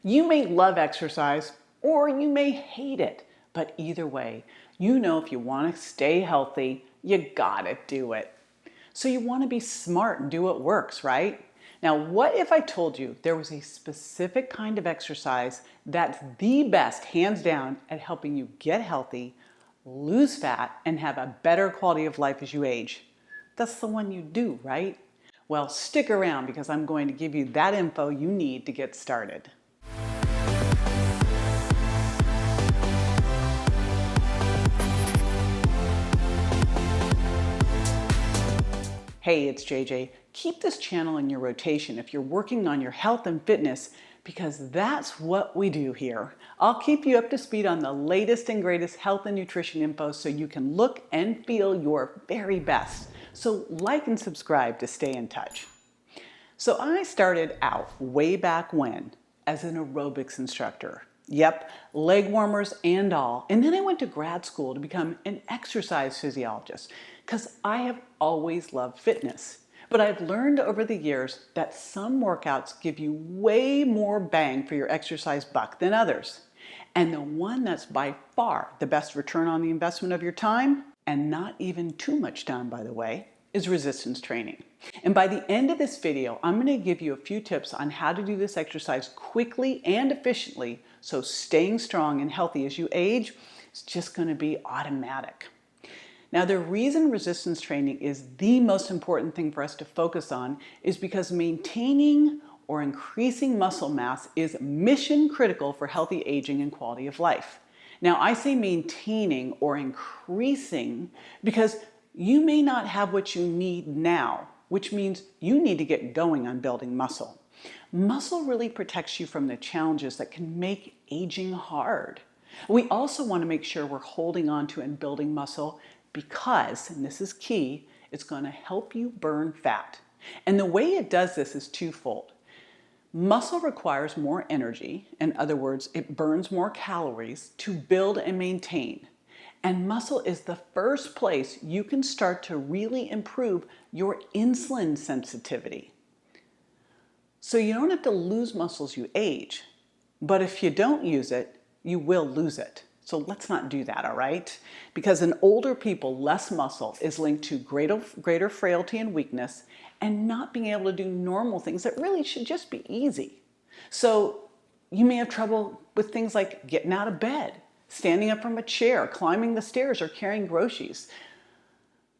You may love exercise or you may hate it, but either way, you know if you want to stay healthy, you gotta do it. So you want to be smart and do what works, right? Now, what if I told you there was a specific kind of exercise that's the best, hands down, at helping you get healthy, lose fat, and have a better quality of life as you age? That's the one you do, right? Well, stick around because I'm going to give you that info you need to get started. Hey, it's JJ. Keep this channel in your rotation if you're working on your health and fitness, because that's what we do here. I'll keep you up to speed on the latest and greatest health and nutrition info so you can look and feel your very best. So like and subscribe to stay in touch. So I started out way back when as an aerobics instructor. Yep, leg warmers and all. And then I went to grad school to become an exercise physiologist because I have always loved fitness. But I've learned over the years that some workouts give you way more bang for your exercise buck than others. And the one that's by far the best return on the investment of your time, and not even too much time by the way, is resistance training. And by the end of this video, I'm going to give you a few tips on how to do this exercise quickly and efficiently so staying strong and healthy as you age is just going to be automatic. Now, the reason resistance training is the most important thing for us to focus on is because maintaining or increasing muscle mass is mission critical for healthy aging and quality of life. Now, I say maintaining or increasing because you may not have what you need now, which means you need to get going on building muscle. Muscle really protects you from the challenges that can make aging hard. We also want to make sure we're holding on to and building muscle because, and this is key, it's going to help you burn fat. And the way it does this is twofold. Muscle requires more energy, in other words, it burns more calories to build and maintain. And muscle is the first place you can start to really improve your insulin sensitivity. So you don't have to lose muscle as you age, but if you don't use it, you will lose it. So let's not do that, all right? Because in older people, less muscle is linked to greater frailty and weakness and not being able to do normal things that really should just be easy. So you may have trouble with things like getting out of bed, standing up from a chair, climbing the stairs, or carrying groceries.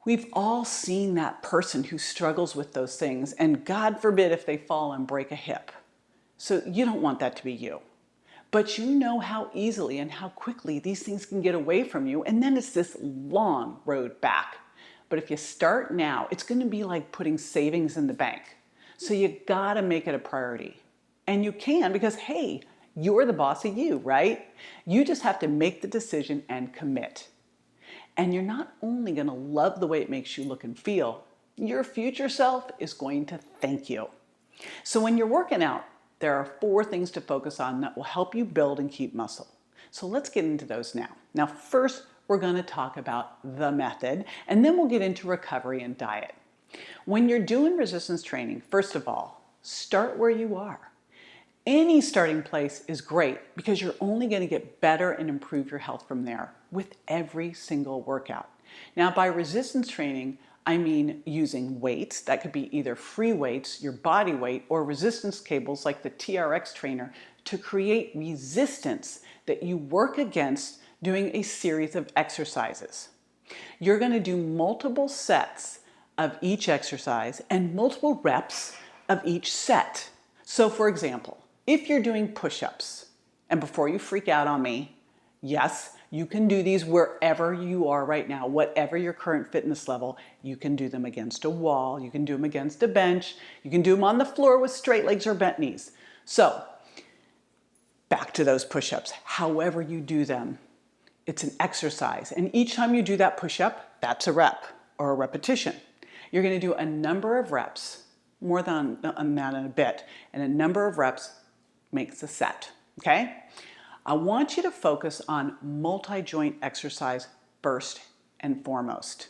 We've all seen that person who struggles with those things, and God forbid if they fall and break a hip. So you don't want that to be you. But you know how easily and how quickly these things can get away from you, and then it's this long road back. But if you start now, it's going to be like putting savings in the bank. So you gotta make it a priority. And you can because, hey, you're the boss of you, right? You just have to make the decision and commit. And you're not only going to love the way it makes you look and feel, your future self is going to thank you. So when you're working out, there are 4 things to focus on that will help you build and keep muscle. So let's get into those now. Now, first, we're going to talk about the method, and then we'll get into recovery and diet. When you're doing resistance training, first of all, start where you are. Any starting place is great because you're only going to get better and improve your health from there with every single workout. Now, by resistance training, I mean using weights. That could be either free weights, your body weight, or resistance cables like the TRX trainer to create resistance that you work against doing a series of exercises. You're going to do multiple sets of each exercise and multiple reps of each set. So for example, if you're doing push-ups, and before you freak out on me, yes, you can do these wherever you are right now, whatever your current fitness level. You can do them against a wall, you can do them against a bench, you can do them on the floor with straight legs or bent knees. So, back to those push-ups. However you do them, it's an exercise. And each time you do that push-up, that's a rep or a repetition. You're going to do a number of reps, more than that in a bit, and a number of reps makes a set, okay? I want you to focus on multi-joint exercise first and foremost.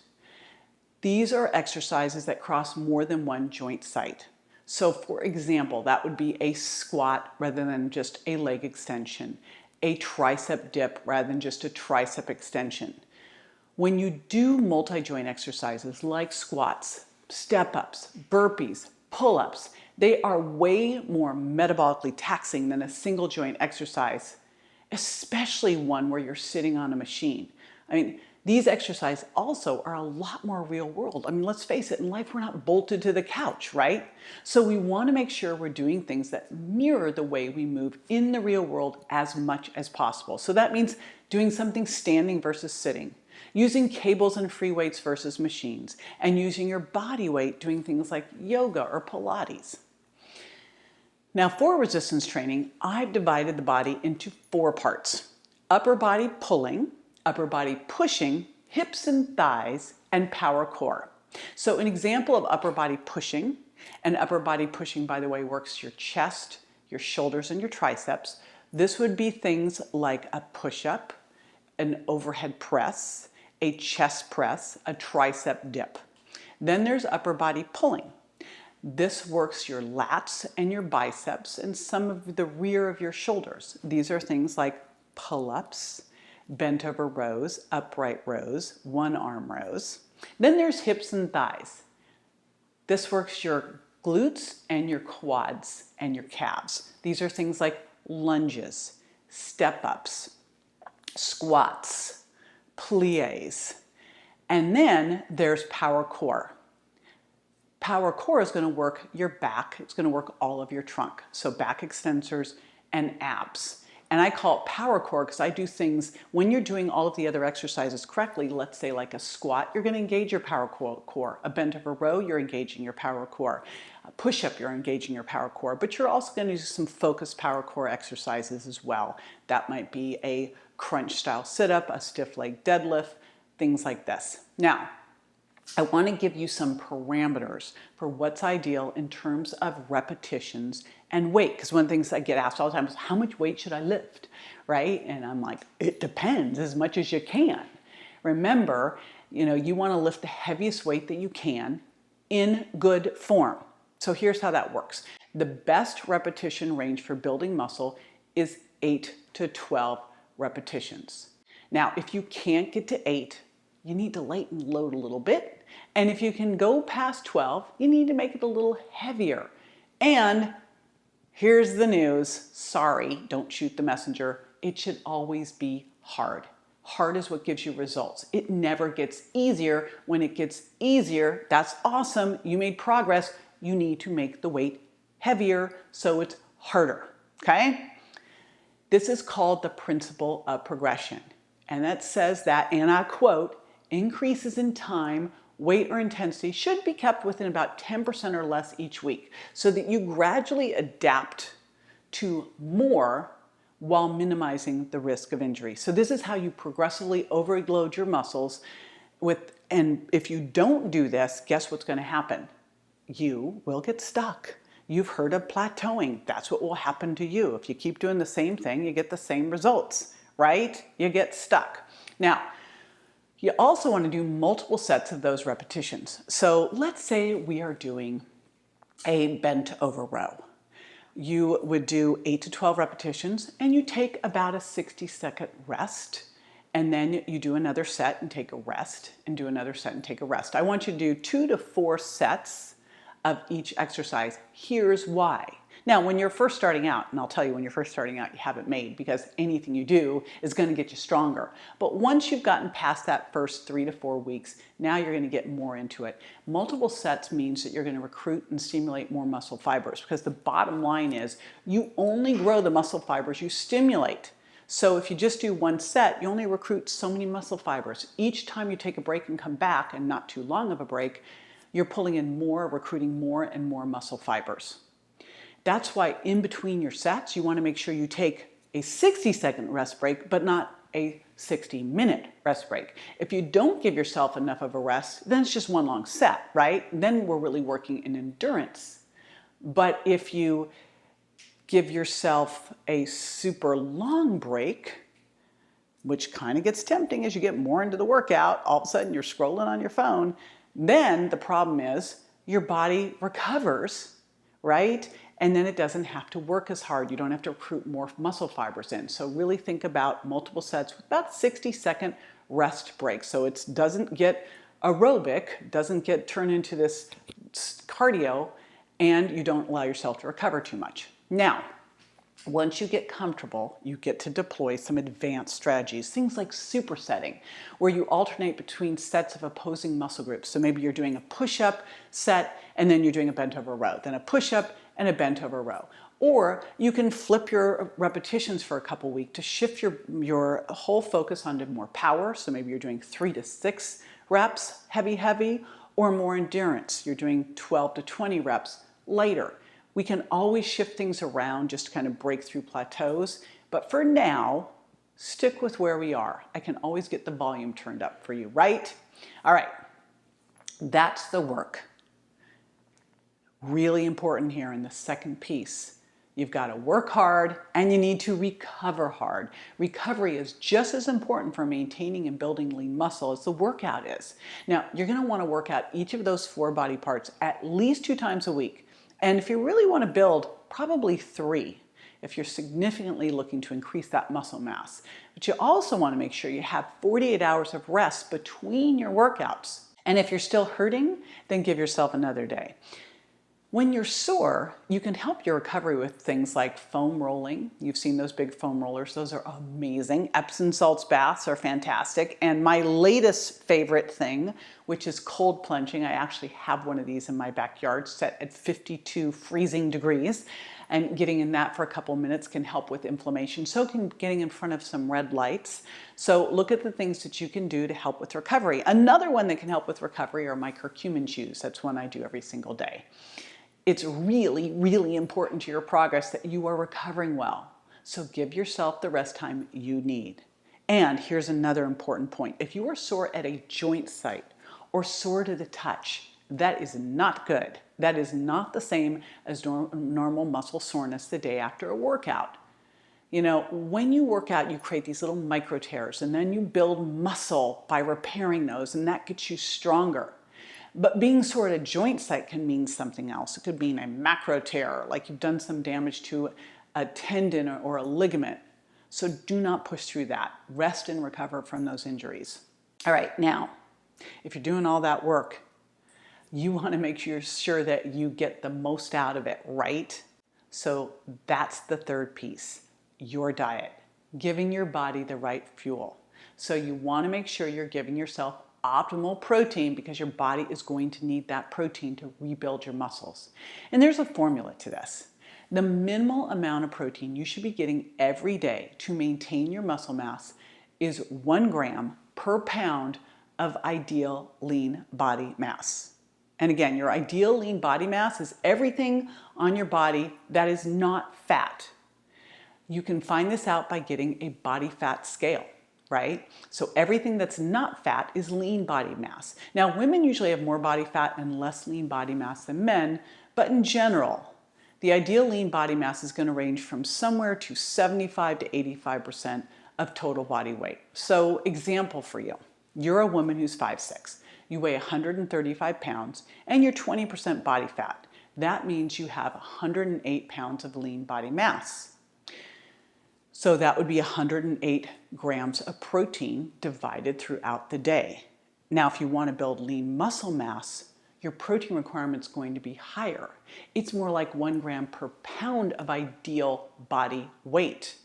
These are exercises that cross more than one joint site. So for example, that would be a squat rather than just a leg extension, a tricep dip rather than just a tricep extension. When you do multi-joint exercises like squats, step-ups, burpees, pull-ups, they are way more metabolically taxing than a single joint exercise, especially one where you're sitting on a machine. I mean, these exercises also are a lot more real world. I mean, let's face it, in life we're not bolted to the couch, right? So we want to make sure we're doing things that mirror the way we move in the real world as much as possible. So that means doing something standing versus sitting, using cables and free weights versus machines, and using your body weight doing things like yoga or Pilates. Now for resistance training, I've divided the body into 4 parts: upper body pulling, upper body pushing, hips and thighs, and power core. So an example of upper body pushing, and upper body pushing, by the way, works your chest, your shoulders, and your triceps. This would be things like a push-up, an overhead press, a chest press, a tricep dip. Then there's upper body pulling. This works your lats and your biceps and some of the rear of your shoulders. These are things like pull-ups, bent over rows, upright rows, one arm rows. Then there's hips and thighs. This works your glutes and your quads and your calves. These are things like lunges, step-ups, squats, plies. And then there's power core. Power core is going to work your back. It's going to work all of your trunk. So back extensors and abs. And I call it power core because I do things when you're doing all of the other exercises correctly. Let's say like a squat, you're going to engage your power core. A bent over row, you're engaging your power core. A push-up, you're engaging your power core. But you're also going to do some focused power core exercises as well. That might be a crunch style sit-up, a stiff leg deadlift, things like this. Now, I want to give you some parameters for what's ideal in terms of repetitions and weight. Because one of the things I get asked all the time is, how much weight should I lift, right? And I'm like, it depends, as much as you can. Remember, you want to lift the heaviest weight that you can in good form. So here's how that works. The best repetition range for building muscle is 8 to 12 repetitions. Now, if you can't get to 8, you need to lighten load a little bit. And if you can go past 12, you need to make it a little heavier. And here's the news. Sorry, don't shoot the messenger. It should always be hard. Hard is what gives you results. It never gets easier. When it gets easier, that's awesome. You made progress. You need to make the weight heavier so it's harder, okay? This is called the principle of progression. And that says that, and I quote, increases in time, weight, or intensity should be kept within about 10% or less each week so that you gradually adapt to more while minimizing the risk of injury. So this is how you progressively overload your muscles and if you don't do this, guess what's going to happen? You will get stuck. You've heard of plateauing. That's what will happen to you. If you keep doing the same thing, you get the same results, right? You get stuck. Now, you also want to do multiple sets of those repetitions. So let's say we are doing a bent over row. You would do 8 to 12 repetitions and you take about a 60-second rest. And then you do another set and take a rest and do another set and take a rest. I want you to do 2 to 4 sets of each exercise. Here's why. Now, when you're first starting out, and I'll tell you when you're first starting out, you have it made because anything you do is going to get you stronger. But once you've gotten past that first 3 to 4 weeks, now you're going to get more into it. Multiple sets means that you're going to recruit and stimulate more muscle fibers because the bottom line is you only grow the muscle fibers you stimulate. So if you just do one set, you only recruit so many muscle fibers. Each time you take a break and come back, and not too long of a break, you're pulling in more, recruiting more and more muscle fibers. That's why in between your sets, you want to make sure you take a 60-second rest break, but not a 60-minute rest break. If you don't give yourself enough of a rest, then it's just one long set, right? Then we're really working in endurance. But if you give yourself a super long break, which kind of gets tempting as you get more into the workout, all of a sudden you're scrolling on your phone, then the problem is your body recovers, right? And then it doesn't have to work as hard. You don't have to recruit more muscle fibers in. So really think about multiple sets with about 60-second rest breaks. So it doesn't get aerobic, doesn't get turned into this cardio, and you don't allow yourself to recover too much. Now, once you get comfortable, you get to deploy some advanced strategies, things like supersetting, where you alternate between sets of opposing muscle groups. So maybe you're doing a push-up set, and then you're doing a bent over row, then a push-up and a bent over row. Or you can flip your repetitions for a couple weeks to shift your whole focus onto more power. So maybe you're doing 3 to 6 reps, heavy, or more endurance. You're doing 12 to 20 reps lighter. We can always shift things around just to kind of break through plateaus. But for now, stick with where we are. I can always get the volume turned up for you, right? All right, that's the work. Really important here in the second piece. You've got to work hard and you need to recover hard. Recovery is just as important for maintaining and building lean muscle as the workout is. Now, you're going to want to work out each of those 4 body parts at least 2 times a week. And if you really want to build, probably 3 if you're significantly looking to increase that muscle mass. But you also want to make sure you have 48 hours of rest between your workouts. And if you're still hurting, then give yourself another day. When you're sore, you can help your recovery with things like foam rolling. You've seen those big foam rollers. Those are amazing. Epsom salts baths are fantastic. And my latest favorite thing, which is cold plunging. I actually have one of these in my backyard set at 52 freezing degrees. And getting in that for a couple minutes can help with inflammation. So can getting in front of some red lights. So look at the things that you can do to help with recovery. Another one that can help with recovery are my curcumin chews. That's one I do every single day. It's really important to your progress that you are recovering well. So give yourself the rest time you need. And here's another important point. If you are sore at a joint site or sore to the touch, that is not good. That is not the same as normal muscle soreness the day after a workout. You know, when you work out, you create these little micro tears and then you build muscle by repairing those, and that gets you stronger. But being sore at a joint site can mean something else. It could mean a macro tear, like you've done some damage to a tendon or a ligament. So do not push through that. Rest and recover from those injuries. All right, now, if you're doing all that work, you want to make sure that you get the most out of it, right? So that's the third piece, your diet, giving your body the right fuel. So you want to make sure you're giving yourself optimal protein because your body is going to need that protein to rebuild your muscles. And there's a formula to this. The minimal amount of protein you should be getting every day to maintain your muscle mass is 1 gram per pound of ideal lean body mass. And again, your ideal lean body mass is everything on your body that is not fat. You can find this out by getting a body fat scale. Right? So everything that's not fat is lean body mass. Now, women usually have more body fat and less lean body mass than men, but in general, the ideal lean body mass is going to range from somewhere to 75 to 85% of total body weight. So, example for you, you're a woman who's 5'6", you weigh 135 pounds, and you're 20% body fat. That means you have 108 pounds of lean body mass. So that would be 108 grams of protein divided throughout the day. Now, if you want to build lean muscle mass, your protein requirement is going to be higher. It's more like 1 gram per pound of ideal body weight,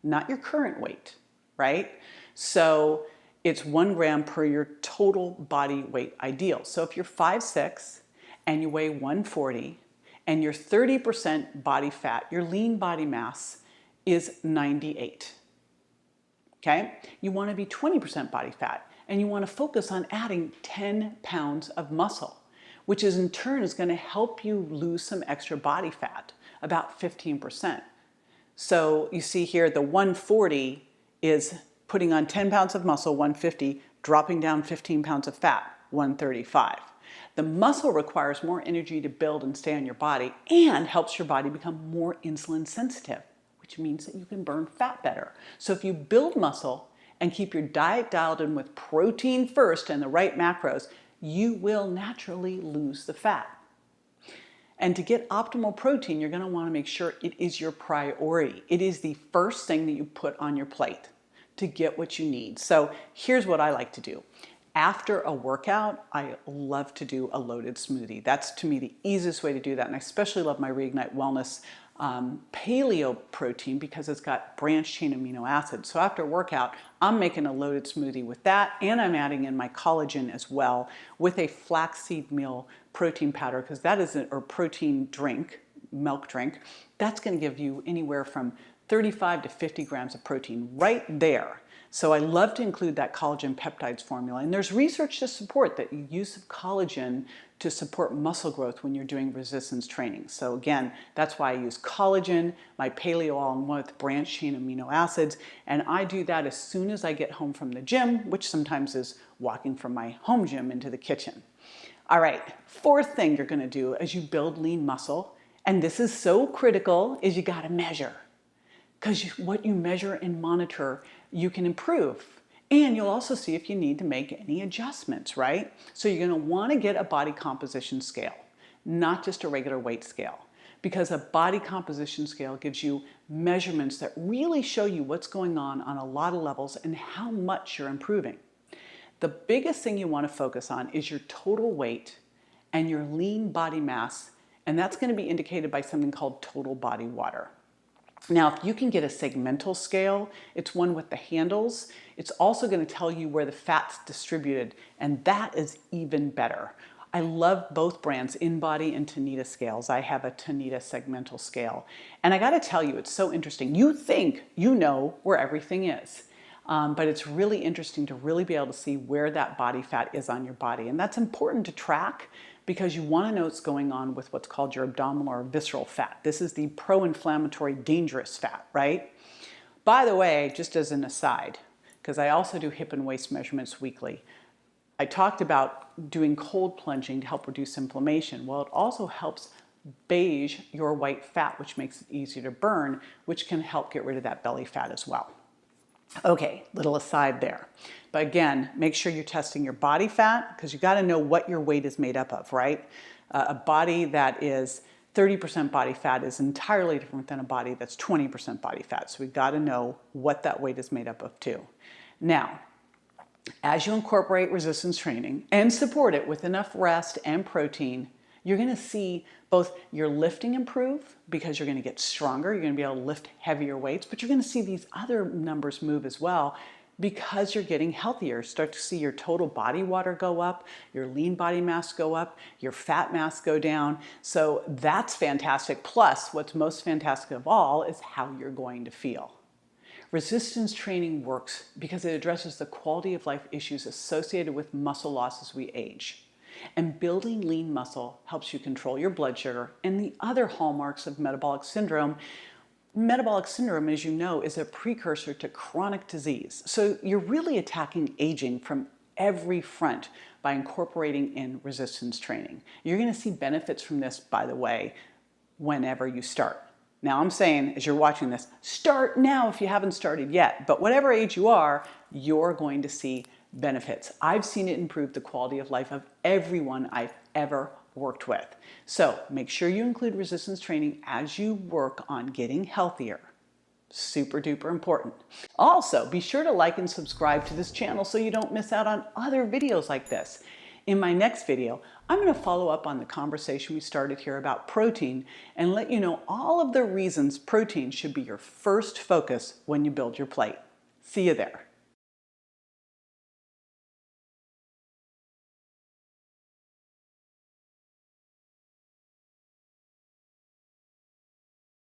not your current weight, right? So it's 1 gram per your total body weight ideal. So if you're 5'6" and you weigh 140 and you're 30% body fat, your lean body mass is 98. Okay? You want to be 20% body fat, and you want to focus on adding 10 pounds of muscle, which is in turn is going to help you lose some extra body fat, about 15%. So you see here the 140 is putting on 10 pounds of muscle, 150, dropping down 15 pounds of fat, 135. The muscle requires more energy to build and stay on your body and helps your body become more insulin sensitive, which means that you can burn fat better. So if you build muscle and keep your diet dialed in with protein first and the right macros, you will naturally lose the fat. And to get optimal protein, you're going to want to make sure it is your priority. It is the first thing that you put on your plate to get what you need. So here's what I like to do. After a workout, I love to do a loaded smoothie. That's, to me, the easiest way to do that. And I especially love my Reignite Wellness paleo protein because it's got branched chain amino acids. So after a workout, I'm making a loaded smoothie with that, and I'm adding in my collagen as well with a flaxseed meal protein powder, because that is or protein drink, milk drink. That's going to give you anywhere from 35 to 50 grams of protein right there. So I love to include that collagen peptides formula. And there's research to support the use of collagen to support muscle growth when you're doing resistance training. So again, that's why I use collagen, my paleo all-in-one with branched chain amino acids. And I do that as soon as I get home from the gym, which sometimes is walking from my home gym into the kitchen. All right, fourth thing you're gonna do as you build lean muscle, and this is so critical, is you gotta measure. Because what you measure and monitor, you can improve. And you'll also see if you need to make any adjustments, right? So you're going to want to get a body composition scale, not just a regular weight scale. Because a body composition scale gives you measurements that really show you what's going on a lot of levels and how much you're improving. The biggest thing you want to focus on is your total weight and your lean body mass, and that's going to be indicated by something called total body water. Now, if you can get a segmental scale, it's one with the handles. It's also going to tell you where the fat's distributed, and that is even better. I love both brands, InBody and Tanita scales. I have a Tanita segmental scale. And I got to tell you, it's so interesting. You think you know where everything is, but it's really interesting to really be able to see where that body fat is on your body. And that's important to track, because you want to know what's going on with what's called your abdominal or visceral fat. This is the pro-inflammatory dangerous fat, right? By the way, just as an aside, because I also do hip and waist measurements weekly, I talked about doing cold plunging to help reduce inflammation. Well, it also helps beige your white fat, which makes it easier to burn, which can help get rid of that belly fat as well. Okay, little aside there. But again, make sure you're testing your body fat, because you got to know what your weight is made up of, right? A body that is 30% body fat is entirely different than a body that's 20% body fat. So we've got to know what that weight is made up of too. Now, as you incorporate resistance training and support it with enough rest and protein, you're going to see both your lifting improve, because you're going to get stronger, you're going to be able to lift heavier weights, but you're going to see these other numbers move as well, because you're getting healthier. Start to see your total body water go up, your lean body mass go up, your fat mass go down. So that's fantastic. Plus, what's most fantastic of all is how you're going to feel. Resistance training works because it addresses the quality of life issues associated with muscle loss as we age. And building lean muscle helps you control your blood sugar and the other hallmarks of metabolic syndrome. Metabolic syndrome, as you know, is a precursor to chronic disease. So you're really attacking aging from every front by incorporating in resistance training. You're going to see benefits from this, by the way, whenever you start. Now, I'm saying, as you're watching this, start now if you haven't started yet. But whatever age you are, you're going to see benefits. I've seen it improve the quality of life of everyone I've ever worked with. So make sure you include resistance training as you work on getting healthier. Super duper important. Also, be sure to like and subscribe to this channel so you don't miss out on other videos like this. In my next video, I'm going to follow up on the conversation we started here about protein and let you know all of the reasons protein should be your first focus when you build your plate. See you there.